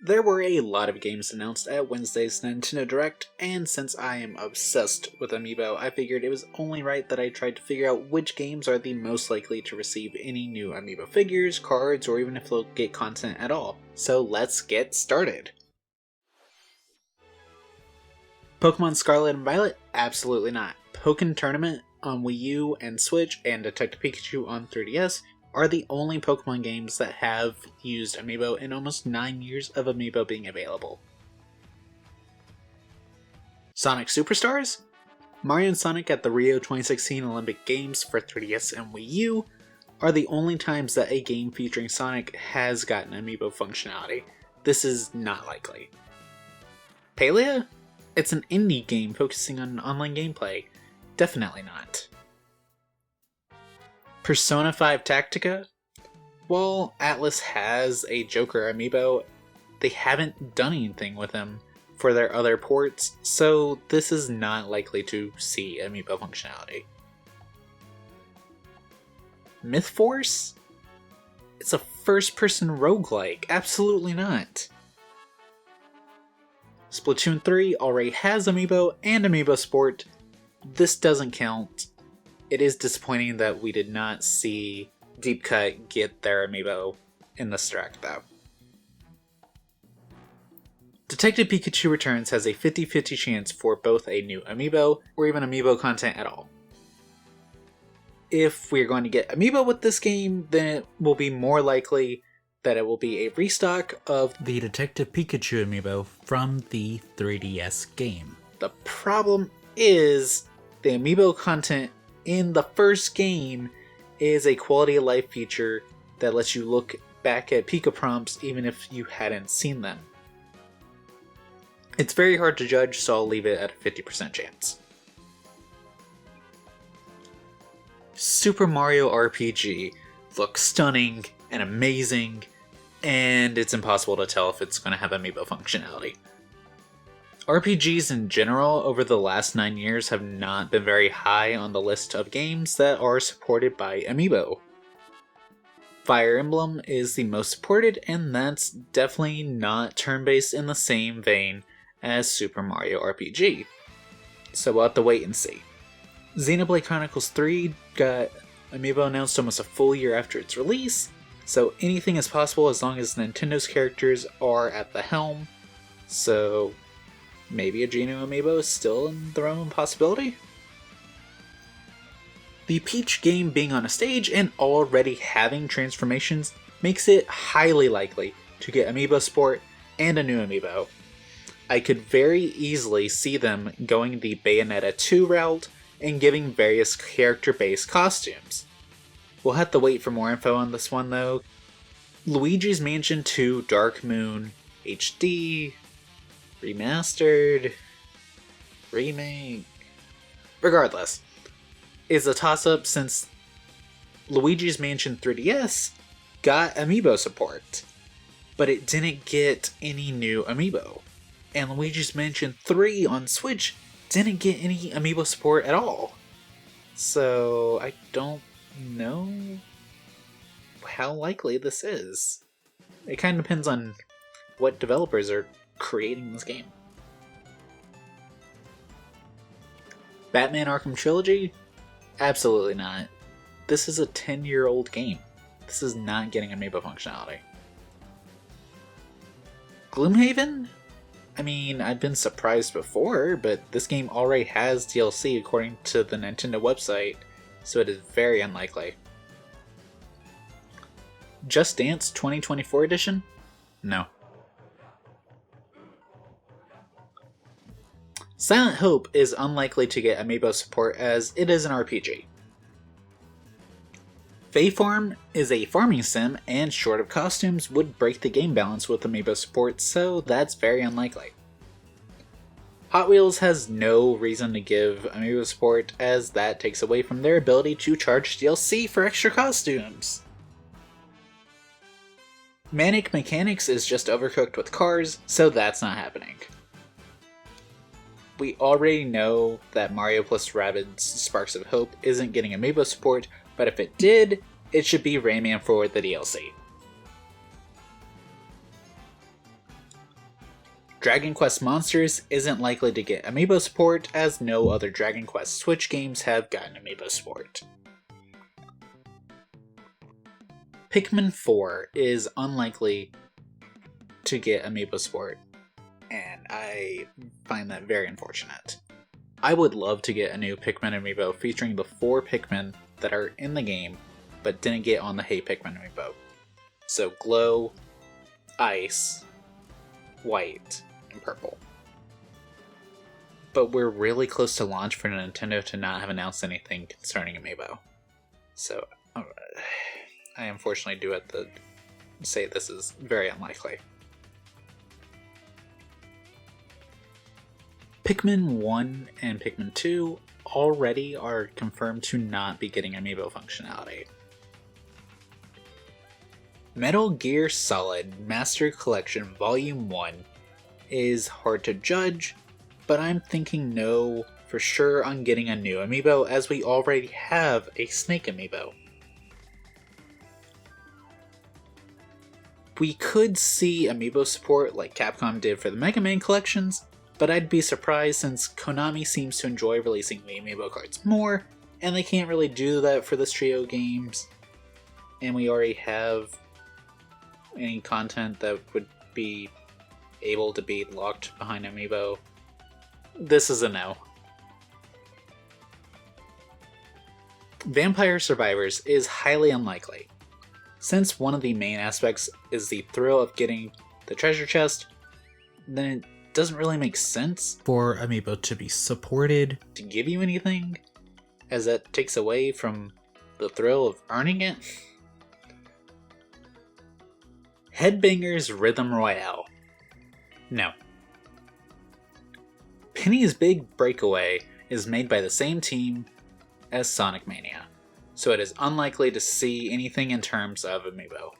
There were a lot of games announced at Wednesday's Nintendo Direct, and since I am obsessed with Amiibo, I figured it was only right that I tried to figure out which games are the most likely to receive any new Amiibo figures, cards, or even if they'll get content at all. So let's get started! Pokemon Scarlet and Violet? Absolutely not. Pokken Tournament on Wii U and Switch, and Detective Pikachu on 3DS are the only Pokemon games that have used Amiibo in almost 9 years of Amiibo being available. Sonic Superstars? Mario and Sonic at the Rio 2016 Olympic Games for 3DS and Wii U are the only times that a game featuring Sonic has gotten Amiibo functionality. This is not likely. Palia? It's an indie game focusing on online gameplay. Definitely not. Persona 5 Tactica? While Atlas has a Joker amiibo, they haven't done anything with him for their other ports, so this is not likely to see amiibo functionality. Myth Force? It's a first-person roguelike. Absolutely not. Splatoon 3 already has amiibo and amiibo sport. This doesn't count. It is disappointing that we did not see Deep Cut get their amiibo in this direct, though. Detective Pikachu Returns has a 50-50 chance for both a new amiibo or even amiibo content at all. If we're going to get amiibo with this game, then it will be more likely that it will be a restock of the Detective Pikachu amiibo from the 3DS game. The problem is the amiibo content in the first game is a quality of life feature that lets you look back at Pika prompts even if you hadn't seen them. It's very hard to judge, so I'll leave it at a 50% chance. Super Mario RPG looks stunning and amazing, and it's impossible to tell if it's going to have amiibo functionality. RPGs in general over the last 9 years have not been very high on the list of games that are supported by amiibo. Fire Emblem is the most supported, and that's definitely not turn-based in the same vein as Super Mario RPG. So we'll have to wait and see. Xenoblade Chronicles 3 got amiibo announced almost a full year after its release, so anything is possible as long as Nintendo's characters are at the helm, so maybe a Geno amiibo is still in the realm of possibility? The Peach game being on a stage and already having transformations makes it highly likely to get amiibo support and a new amiibo. I could very easily see them going the Bayonetta 2 route and giving various character-based costumes. We'll have to wait for more info on this one though. Luigi's Mansion 2 Dark Moon HD Remastered, remake, regardless, is a toss-up since Luigi's Mansion 3DS got amiibo support, but it didn't get any new amiibo, and Luigi's Mansion 3 on Switch didn't get any amiibo support at all. So I don't know how likely this is. It kind of depends on what developers are creating this game. Batman Arkham Trilogy? Absolutely not. This is a 10-year-old game. This is not getting amiibo functionality. Gloomhaven? I mean, I've been surprised before, but this game already has DLC according to the Nintendo website, so it is very unlikely. Just Dance 2024 edition? No. Silent Hope is unlikely to get amiibo support as it is an RPG. Fae Farm is a farming sim, and short of costumes would break the game balance with amiibo support, so that's very unlikely. Hot Wheels has no reason to give amiibo support, as that takes away from their ability to charge DLC for extra costumes. Manic Mechanics is just overcooked with cars, so that's not happening. We already know that Mario plus Rabbids Sparks of Hope isn't getting amiibo support, but if it did, it should be Rayman for the DLC. Dragon Quest Monsters isn't likely to get amiibo support, as no other Dragon Quest Switch games have gotten amiibo support. Pikmin 4 is unlikely to get amiibo support, and I find that very unfortunate. I would love to get a new Pikmin amiibo featuring the 4 Pikmin that are in the game, but didn't get on the Hey Pikmin amiibo. So Glow, Ice, White, and Purple. But we're really close to launch for Nintendo to not have announced anything concerning amiibo. So I unfortunately do have to say this is very unlikely. Pikmin 1 and Pikmin 2 already are confirmed to not be getting amiibo functionality. Metal Gear Solid Master Collection Volume 1 is hard to judge, but I'm thinking no for sure on getting a new amiibo, as we already have a Snake amiibo. We could see amiibo support like Capcom did for the Mega Man collections, but I'd be surprised since Konami seems to enjoy releasing the amiibo cards more, and they can't really do that for the Trio games, and we already have any content that would be able to be locked behind amiibo. This is a no. Vampire Survivors is highly unlikely. Since one of the main aspects is the thrill of getting the treasure chest, then it doesn't really make sense for amiibo to be supported to give you anything, as that takes away from the thrill of earning it. Headbangers Rhythm Royale. No. Penny's Big Breakaway is made by the same team as Sonic Mania, so it is unlikely to see anything in terms of amiibo.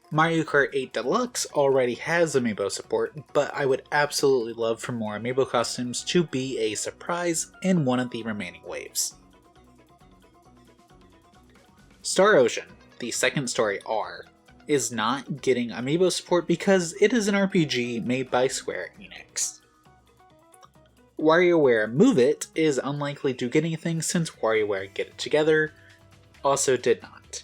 Mario Kart 8 Deluxe already has amiibo support, but I would absolutely love for more amiibo costumes to be a surprise in one of the remaining waves. Star Ocean, the second story R, is not getting amiibo support because it is an RPG made by Square Enix. WarioWare Move It is unlikely to get anything since WarioWare Get It Together also did not.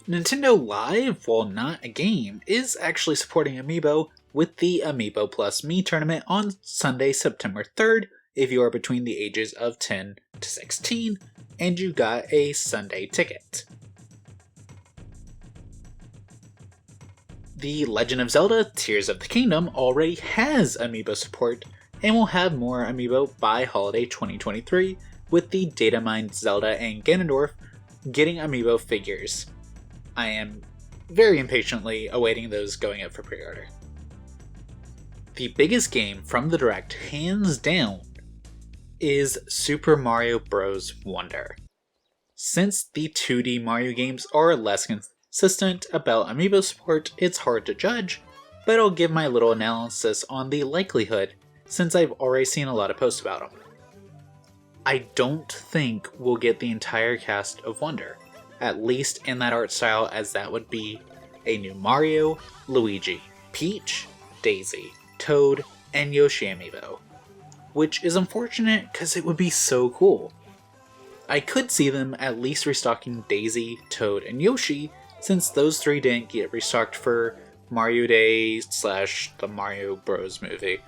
Nintendo Live, while not a game, is actually supporting amiibo with the Amiibo Plus Me tournament on Sunday, September 3rd, if you are between the ages of 10 to 16 and you got a Sunday ticket. The Legend of Zelda Tears of the Kingdom already has amiibo support and will have more amiibo by holiday 2023, with the data mined Zelda and Ganondorf getting amiibo figures. I am very impatiently awaiting those going up for pre-order. The biggest game from the Direct, hands down, is Super Mario Bros. Wonder. Since the 2D Mario games are less consistent about amiibo support, it's hard to judge, but I'll give my little analysis on the likelihood since I've already seen a lot of posts about them. I don't think we'll get the entire cast of Wonder, at least in that art style, as that would be a new Mario, Luigi, Peach, Daisy, Toad, and Yoshi amiibo, which is unfortunate because it would be so cool. I could see them at least restocking Daisy, Toad, and Yoshi, since those three didn't get restocked for Mario Day / the Mario Bros. Movie.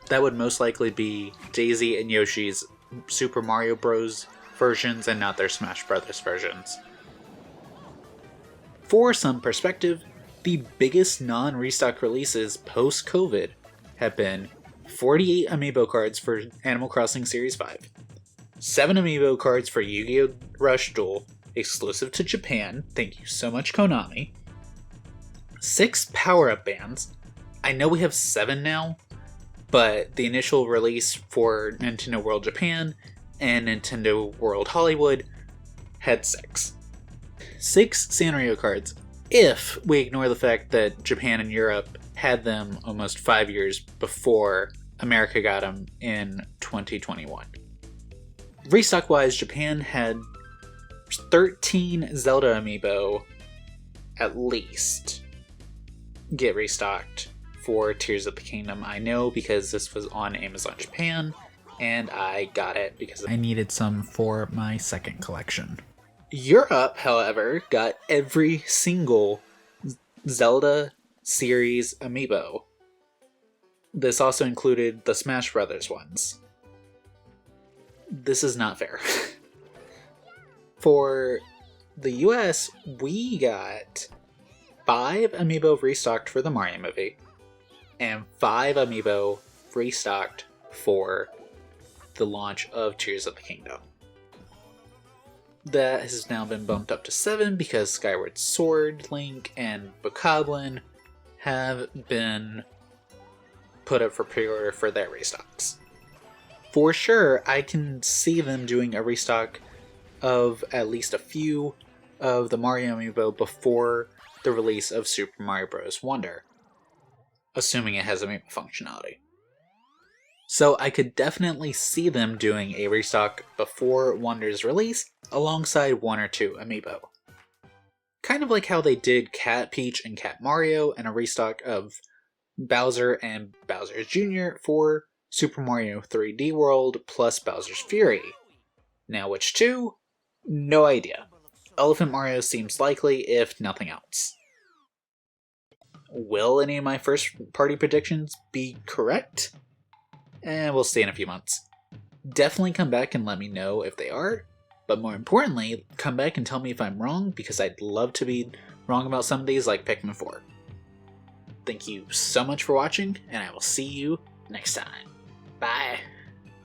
That would most likely be Daisy and Yoshi's Super Mario Bros. Versions and not their Smash Brothers versions. For some perspective, the biggest non-restock releases post-COVID have been 48 amiibo cards for Animal Crossing Series 5, 7 amiibo cards for Yu-Gi-Oh! Rush Duel, exclusive to Japan, thank you so much Konami, 6 power-up bands. I know we have 7 now, but the initial release for Nintendo World Japan and Nintendo World Hollywood had 6. 6 Sanrio cards, if we ignore the fact that Japan and Europe had them almost 5 years before America got them in 2021. Restock-wise, Japan had 13 Zelda amiibo, at least. get restocked for Tears of the Kingdom. I know because this was on Amazon Japan, and I got it because I needed some for my second collection. Europe, however, got every single Zelda series amiibo. This also included the Smash Brothers ones. This is not fair. For the US, we got 5 amiibo restocked for the Mario movie, and 5 amiibo restocked for the launch of Tears of the Kingdom. That has now been bumped up to 7 because Skyward Sword, Link, and Bokoblin have been put up for pre-order for their restocks. For sure, I can see them doing a restock of at least a few of the Mario amiibo before the release of Super Mario Bros. Wonder, assuming it has amiibo functionality. So I could definitely see them doing a restock before Wonder's release, alongside 1 or 2 amiibo. Kind of like how they did Cat Peach and Cat Mario, and a restock of Bowser and Bowser Jr. for Super Mario 3D World plus Bowser's Fury. Now which 2? No idea. Elephant Mario seems likely, if nothing else. Will any of my first party predictions be correct? We'll see in a few months. Definitely come back and let me know if they are, but more importantly, come back and tell me if I'm wrong, because I'd love to be wrong about some of these, like Pikmin 4. Thank you so much for watching, and I will see you next time. Bye!